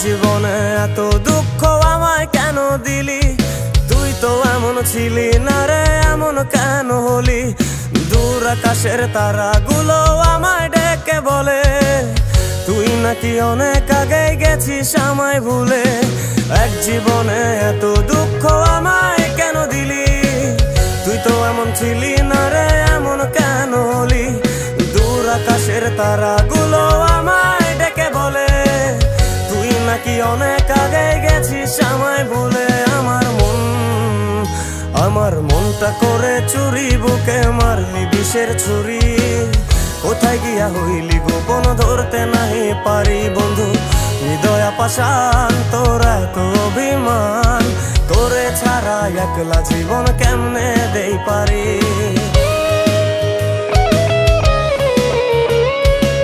জীবনে এত দুঃখ আমায় কেন দিলি? তুই তো এমন ছিলি না রে, এমন কেন হলি? দূর আকাশের তারাগুলো আমায় ডেকে বলে তুই নাকি অনেক আগে গেছিস আমায় ভুলে। এক জীবনে এত দুঃখ আমায় কেন দিলি? তুই তো এমন ছিলি না রে, এমন কেন হলি? দূর আকাশের তারাগুলো আমায় ডেকে বলে তুই নাকি অনেক আগে গেছিস আমায় ভুলে। আমার মনটা করে চুরি, বুকে মারলি বিষের ছুরি। কোথায় গিয়া হইলি গোপন ধরতে নাহি পারি বন্ধু। হৃদয় পাষাণ তোর এত অভিমান, তোরে ছাড়া একলা জীবন কেমনে দেই পারি।